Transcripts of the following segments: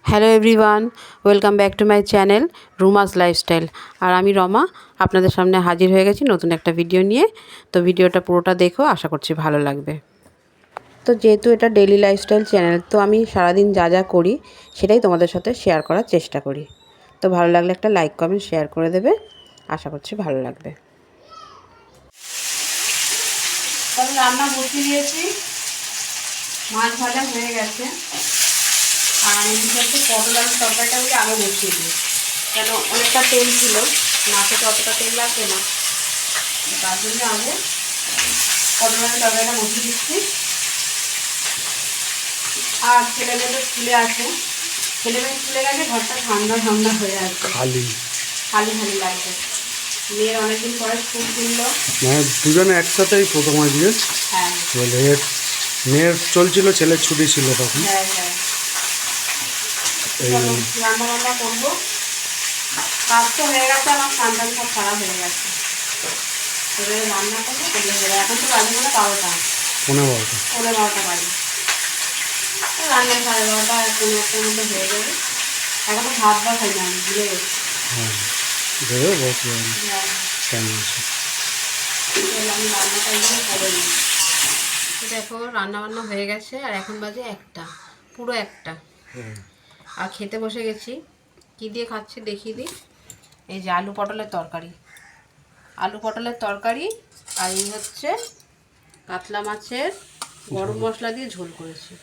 Hello everyone, welcome back to my channel Ruma's lifestyle. আর আমি রমা আপনাদের সামনে হাজির হয়ে গেছি নতুন একটা ভিডিও নিয়ে। তো ভিডিওটা পুরোটা দেখো, আশা করছি ভালো লাগবে। তো যেহেতু এটা ডেইলি লাইফস্টাইল চ্যানেল, তো আমি সারাদিন যা যা করি সেটাই তোমাদের সাথে শেয়ার করার চেষ্টা করি। তো ভালো লাগলে একটা লাইক কমেন্ট শেয়ার করে দেবে, আশা করছি ভালো লাগবে। তবে রান্না বসিয়ে দিয়েছি, মাছ ভাজা হয়ে গেছে। আর এদিকে হচ্ছে পটল আলুর তরকারিটাকে আগে বসিয়ে দিই, কেন অনেকটা তেল ছিল, মাছে তো অতটা তেল লাগবে না, তার জন্য আগে পটল আলুর তরকারিটা বসিয়ে দিচ্ছি। আর ছেলে মেয়ে তো স্কুলে আছে, ছেলে মেয়ে স্কুলে গেছে, ঘরটা ঠান্ডা ঠান্ডা হয়ে আছে, খালি খালি খালি লাগছে। মেয়ের অনেকদিন পরে স্কুল খুললো, মানে দুজনে একসাথেই প্রথম আজকে। হ্যাঁ মেয়ের চলছিল, ছেলের ছুটি ছিল তখন। হ্যাঁ হ্যাঁ, রান্না বান্না করবো। কাজ তো হয়ে গেছে, আমার স্নান সব খারাপ হয়ে গেছে, এবারে রান্না করবো করলে হবে। এখন তো বাজে বলে 12টা, 12:15 বাজে। রান্না 12:30 1:00-1:00 মধ্যে হয়ে যাবে। এখন তো ভাত বা খাই না, আমি ভুলে গেছি। আমি রান্নাটা এগুলো করে নিই। দেখো রান্না বান্না হয়ে গেছে, আর এখন বাজে 1টা, পুরো 1টা। আর খেতে বসে গেছি। কি দিয়ে খাচ্ছি দেখিয়ে দিই। এই যে আলু পটলের তরকারি, আলু পটলের তরকারি। আর এই হচ্ছে কাতলা মাছের গরম মশলা দিয়ে ঝোল করেছি।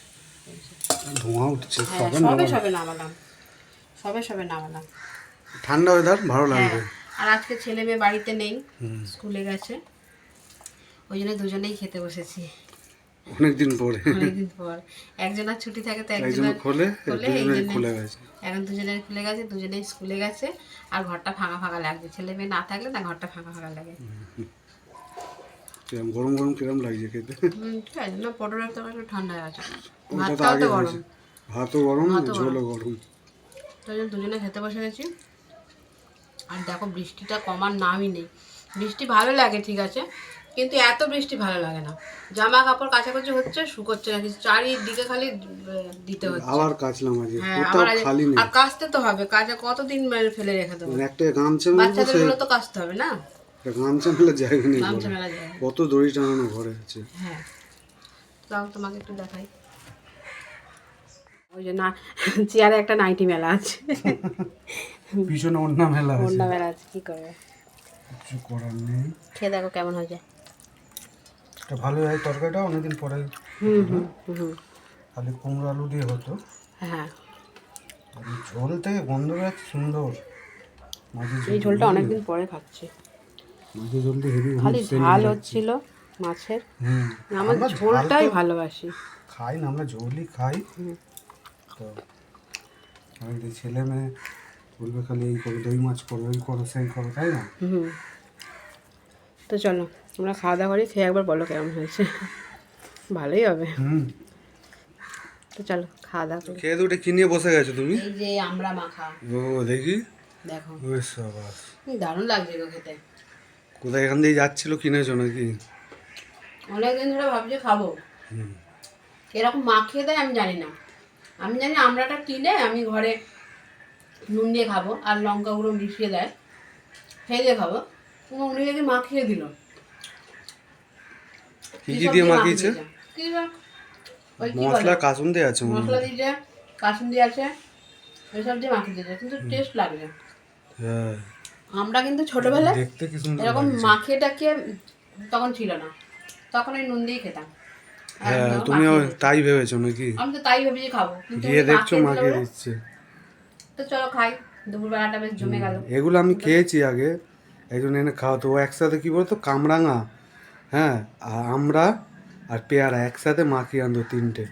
ধোঁয়া উঠছে, হ্যাঁ, সবে সবে নামালাম, সবে সবে নামালাম। ঠান্ডা ওয়েদার ভালো লাগবে। আর আজকে ছেলে মেয়ে বাড়িতে নেই, স্কুলে গেছে, ওই জন্য দুজনেই খেতে বসেছি। অনেকদিন পর একজনের ছুটি থাকে তো একজনের খুলে গেছে। এখন দুজনের খুলে গেছে, দুজনেই স্কুলে গেছে। আর ঘরটা ফাঁকা ফাঁকা লাগছে, ছেলে মেয়ে না থাকলে না ঘরটা ফাঁকা ফাঁকা লাগে। গরম গরম কিরম লাগছে খেতে? ঠিক আছে না, পটলের তরকারি একটু ঠান্ডা হয়ে আছে, ভাতটাও তো গরম, ভাতও গরম, ঝোলও গরম। তাই জন্য দুজনে খেতে বসে গেছি। আর দেখো বৃষ্টিটা কমার নামই নেই। বৃষ্টি ভালো লাগে ঠিক আছে, কিন্তু এত বৃষ্টি ভালো লাগে না। জামা কাপড় কাচাকুচি হচ্ছে, শুকোচ্ছে না, কিছু চারিদিকে খালি দিতে হচ্ছে। আবার কাচলাম আজকে, হ্যাঁ, কোথাও খালি নেই। আর কাচতে তো হবে, কাচে কতদিন ফেলে রেখে দেবো। একটা গামছা বাচ্চাদেরগুলো তো কাচতে হবে না, গামছা মেলা জায়গা নেই, গামছা মেলা যায়। কত দড়ি টানানো ঘরে আছে। হ্যাঁ, তাও তোমাকে একটু দেখাই। ওই যে না, চেয়ারে একটা নাইটি মেলা আছে, পিছনে ওড়না মেলা আছে, ওড়না মেলা আছে, কি করবে, কিছু করার নেই। খেয়ে দেখো কেমন হয়েছে। এটা ভালো হয়, তরকারিটা অনেকদিন পরে। খালি কুমড়ো আলু দিয়ে হতো। হ্যাঁ, ঝোল থেকে গন্ধ বেরোচ্ছে সুন্দর। এই ঝোলটা অনেকদিন পরে খাচ্ছি। মাছের ঝোল দিয়ে হেভি খালি ঝাল হচ্ছিল মাছের। আমার ঝোলটাই ভালোবাসি, খাই না আমরা, ঝোলই খাই। তো ছেলে মেয়ে বলবে খালি এই করো, দই মাছ করো, এই করো, সেই করো, তাই না? তো চলো আমরা খাওয়া দাওয়া করি, খেয়ে একবার বলো কেমন হয়েছে। ভালোই হবে। তো চলো খাওয়া দাওয়া করি। খেয়ে দুটো কি নিয়ে বসে গেছো তুমি? এই যে আমরা মাখা। ও দেখি, দেখো সাবাস, দারুণ লাগছে গো খেতে। কোথায় এখান দিয়ে যাচ্ছিল, কিনেছো নাকি? অনেকদিন ধরে ভাবছি খাবো, এরকম মাখিয়ে দেয় আমি জানি না। আমি জানি আমড়াটা কিনে আমি ঘরে নুন দিয়ে খাবো, আর লঙ্কা গুঁড়ো মিশিয়ে দেয়, খেয়ে দিয়ে খাবো। উনি যদি মাখিয়ে দিল, কি কি দিয়ে মাখিয়েছে? মশলা কাসুন্দি আছে, মশলা দিয়েছে, কাসুন্দি আছে, এসব দিয়ে মাখিয়ে দিয়েছে, কিন্তু টেস্ট লাগছে। হ্যাঁ, আমরা কিন্তু ছোটবেলায় দেখতে কি সুন্দর এরকম মাখিয়ে টাকিয়ে তখন ছিল না, তখন ওই নুন দিয়ে খেতাম। হ্যাঁ, তুমি তাই ভেবেছো নাকি? আমি তো তাই ভেবেছি খাবো, কিন্তু গিয়ে দেখছো মাখিয়ে দিচ্ছে। তো চলো খাই, দুপুরবেলাটা বেশ জমে গেল। এগুলো আমি খেয়েছি আগে, একজন এনে খাওয়াতো, ও একসাথে কি বলতো, কামরাঙা, হ্যাঁ, আর আমরা আর পেয়ারা একসাথে মাখিয়ে আনতো তিনটে।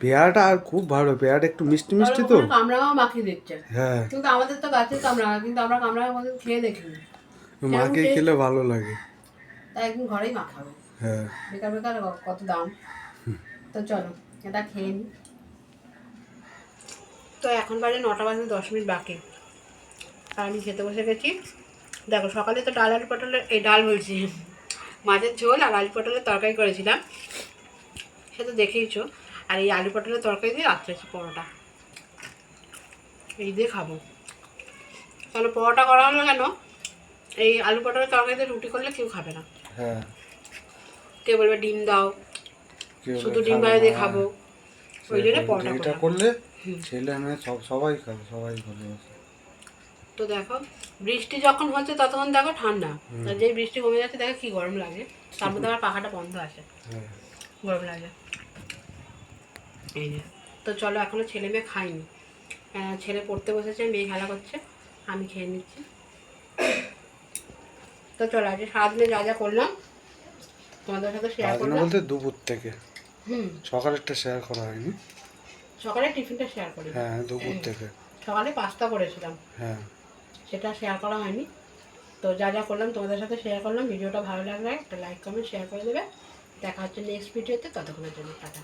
পেয়ারাটা আর খুব ভালো, পেয়ারাটা একটু মিষ্টি মিষ্টি তো, কামরাঙাও মাখিয়ে দিচ্ছে। হ্যাঁ, কিন্তু আমাদের তো গাছের কামরাঙা, কিন্তু আমরা কামরাঙা কোনোদিন খেয়ে দেখিনি। মাখিয়ে খেলে ভালো লাগে, তাই একদিন ঘরেই মাখাবো। হ্যাঁ, বেকার বেকার কত দাম। তো চলো এটা খেয়ে নিই। তো এখন বাজে 9টা বাজে 10 মিনিট বাকি, আর আমি খেতে বসে গেছি। দেখো সকালে তো ডাল আলু পটলের, এই ডাল বলছি, মাছের ঝোল আর আলু পটলের তরকারি করেছিলাম, সে তো দেখেইছো। আর এই আলু পটলের তরকারি দিয়ে রাত্রে পরোটা। এই দিয়ে খাবো। তাহলে পরোটা করা হলো কেন, এই আলু পটলের তরকারিতে রুটি করলে কেউ খাবে না। হ্যাঁ, কেউ বলবে ডিম দাও, কেউ শুধু ডিম খাবে ভাজা না, দিয়ে হ্যাঁ। খাবো, ওই জন্য পরোটা এটা করলাম। করলে ছেলে মেয়ে সবাই খাবে, সবাই ভালো। তো দেখো বৃষ্টি যখন হচ্ছে ততক্ষণ দেখো ঠান্ডা, আর যেই বৃষ্টি কমে যাচ্ছে দেখো কি গরম লাগে, তার মধ্যে আমার পাখাটা বন্ধ আছে, হ্যাঁ, গরম লাগে। এই যে, তো চলো এখনো ছেলে মেয়ে খাইনি, ছেলে পড়তে বসেছে, মেয়ে খেলা করছে, আমি খেয়ে নিচ্ছি। তো চলো আজকে সারাদিনে যা যা করলাম তোমাদের সাথে শেয়ার সারাদিনে করলাম। বলতে দুপুর থেকে, হুম, সকালেরটা শেয়ার করা হয়নি। সকালে টিফিনটা শেয়ার করি। হ্যাঁ, দুপুর থেকে। সকালে পাস্তা করেছিলাম, হ্যাঁ, সেটা শেয়ার করা হয়নি। তো যা যা করলাম তোমাদের সাথে শেয়ার করলাম। ভিডিওটা ভালো লাগলে একটা লাইক কমেন্ট শেয়ার করে দেবে। দেখা হচ্ছে নেক্সট ভিডিওতে, ততক্ষণের জন্য টাটা।